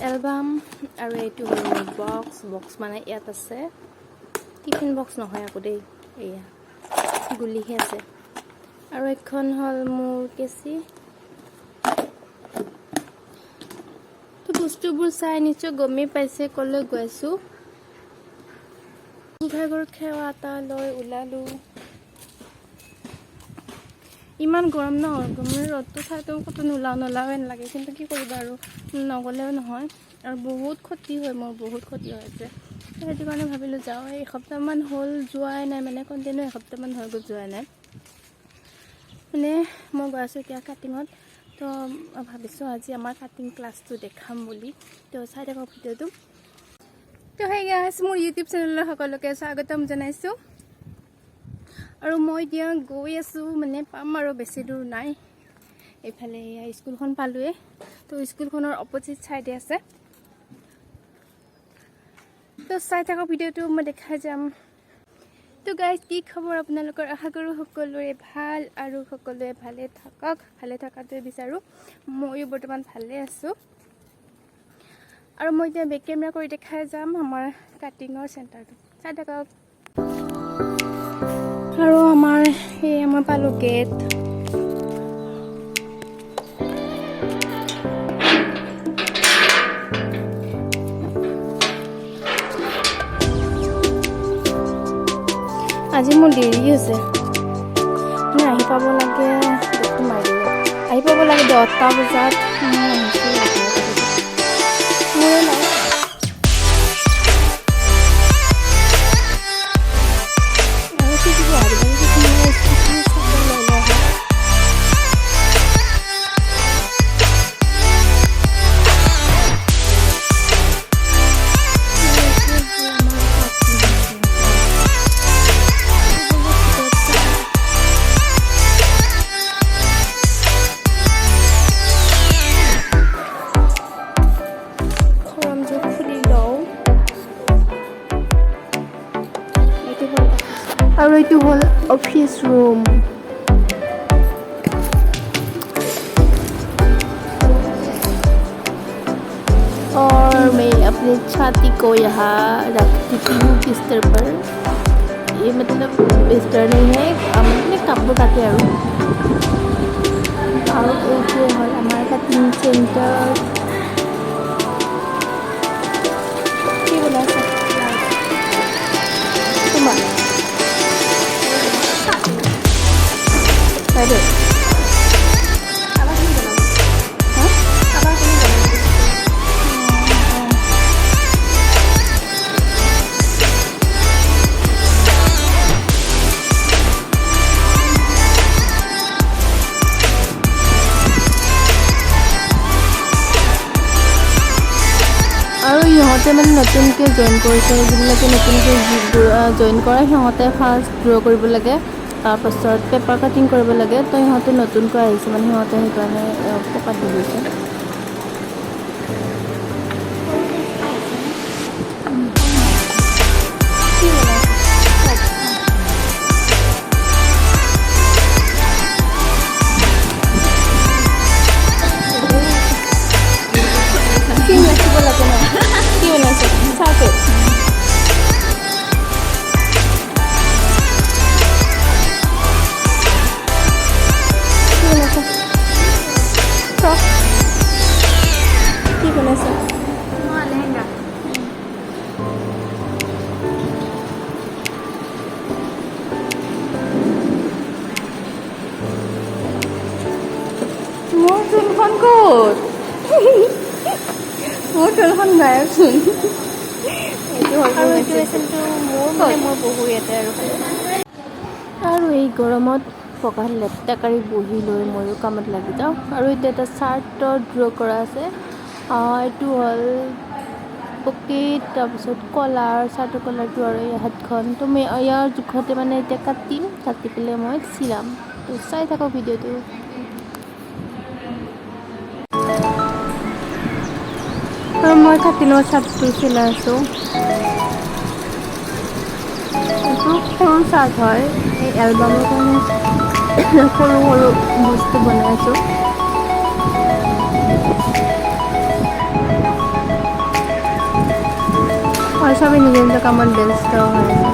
Album আৰু এইটো box মানে ইয়াত আছে টিফিন বক্স নহয় আকৌ দেই এয়া গুলিহে আছে আৰু এখন হ'ল মোৰ কেচি তো বস্তুবোৰ চাই নিশ্চয় গমেই পাইছে কলৈ গৈছোঁ ঘৰ খেৱা এটা লৈ ওলালোঁ ইমান গৰম ন গৰমৰ ৰ'দটো চাইতো ক'তো নোলাওৱে নালাগে কিন্তু কি কৰিবা আৰু নগ'লেও নহয় আৰু বহুত ক্ষতি হয় মোৰ বহুত ক্ষতি হৈ আছে সেইটো কাৰণে ভাবিলোঁ যাওঁ এসপ্তাহমান হ'ল যোৱাই নাই মানে কণ্টিনিউ এসপ্তাহমান হৈ গ'ল যোৱাই নাই মানে মই গৈ আছোঁ এতিয়া কাটিঙত তো ভাবিছোঁ আজি আমাৰ কাটিং ক্লাছটো দেখাম বুলি তো চাই থাকক ভিডিঅ'টো তো সেই গাইছ মোৰ ইউটিউব চেনেলৰ সকলোকে স্বাগতম জনাইছোঁ আৰু মই এতিয়া গৈ আছোঁ মানে পাম আৰু বেছি দূৰ নাই এইফালে স্কুলখন পালোঁৱে তো স্কুলখনৰ অপজিট চাইডে আছে তো চাই থাকক ভিডিঅ'টো মই দেখাই যাম তো গাইজ কি খবৰ আপোনালোকৰ আশা কৰোঁ সকলোৰে ভাল আৰু সকলোৱে ভালে থাকক ভালে থকাটোৱে বিচাৰোঁ ময়ো বৰ্তমান ভালে আছোঁ আৰু মই এতিয়া বেক কেমেৰা কৰি দেখাই যাম আমাৰ কাটিঙৰ চেণ্টাৰটো চাই থাকক আৰু আমাৰ পালোঁ গেট আজি মোৰ দেৰি হৈছে মই আহি পাব লাগে আহি পাব লাগে 10টা বজাত और ये हल ऑफिस रूम और मैं अपने छाती को यहाँ रखती हूँ बिस्तर पर ये मतलब बिस्तर नहीं है अपने कपड़ों काटे और ये हल हमारे कटिंग सेंटर আৰু ইহঁতে মানে নতুনকৈ জইন কৰিছে যিবিলাকে নতুনকৈ জইন কৰে সিহঁতে ফাৰ্ষ্ট ড্ৰ কৰিব লাগে তাৰপাছত পেপাৰ কাটিং কৰিব লাগে তো সিহঁতে নতুনকৈ আহিছে মানে সিহঁতে সেইকাৰণে পকাত দি দিছে চুলখন ক'ত মোৰ চুলখন গায়বচোন মোৰ বহু ইয়াতে আৰু এই গৰমত পকাত লেপটাকাৰি বহি লৈ ময়ো কামত লাগি যাওঁ আৰু এতিয়া এটা চাৰ্টৰ ড্ৰ কৰা আছে এইটো হ'ল পকেট তাৰপিছত কলাৰ চাৰ্টৰ কলাৰটো আৰু এই হাতখন তো মই ইয়াৰ জোখতে মানে এতিয়া কাটিম কাটি পেলাই মই চিলাম তো চাই থাকক ভিডিঅ'টো মই কাটিনৰ চাৰ্টটো চিলাই আছোঁ। এইটো সৰু চাৰ্ট হয়, এই এলবামৰ কাৰণে সৰু সৰু বস্তু বনাই আছোঁ। আৰু চবেই নিজৰ নিজৰ কামত ব্যস্ত হৈ আছে।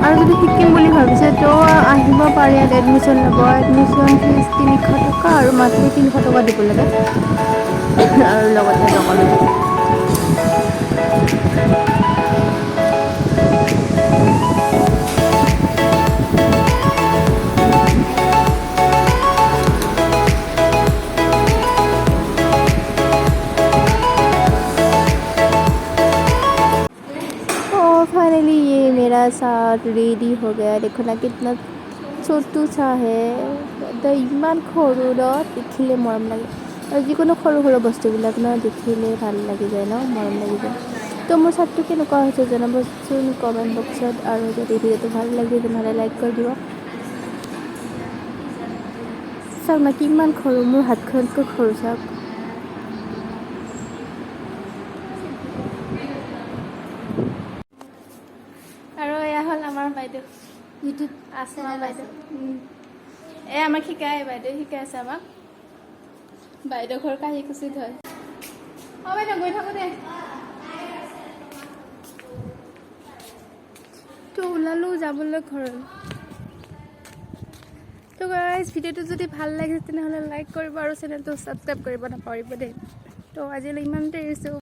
আৰু যদি শিকিম বুলি ভাবিছে তো আহিব পাৰে, ইয়াত এডমিশ্যন ল'ব। এডমিশ্যন ফিজ 300 টকা আৰু মান্থলি 300 টকা দিব লাগে আৰু লগতে ডকুমেণ্ট। फाइनली ये मेरा साथ रेडी हो गया। देखो ना कितना छोटू सा है, तो इमान सरू न देखिले मरम लगे। और जिको सरू सरू बस्तुबिलक न देखिले ভাল লাগি যায় ন, মৰম লাগি যায়। তো মোৰ চাৰ্টটো কেনেকুৱা হৈছে জনাবচোন কমেণ্ট বক্সত। আৰু যদি ভিডিঅ'টো ভাল লাগে তেনেহ'লে লাইক কৰি দিব। চাওক না কিমান সৰু, মোৰ হাতখনতকৈ সৰু চাওক। আৰু এয়া হ'ল আমাৰ বাইদেউ, ইউটিউব আছে আমাৰ বাইদেউ। আমাক শিকাই, বাইদেউ শিকাই আছে আমাক। বাইদেউ ঘৰ কাঁহীকুছিত হয়। বাইদেউ গৈ থাকোঁ দে। তো ওলালোঁ যাবলৈ ঘৰত। তো গাইজ ভিডিঅ'টো যদি ভাল লাগিছে তেনেহ'লে লাইক কৰিব আৰু চেনেলটো ছাবস্ক্ৰাইব কৰিব নাপাহৰিব দেই। তো আজিলৈ ইমানতে এৰিছোঁ।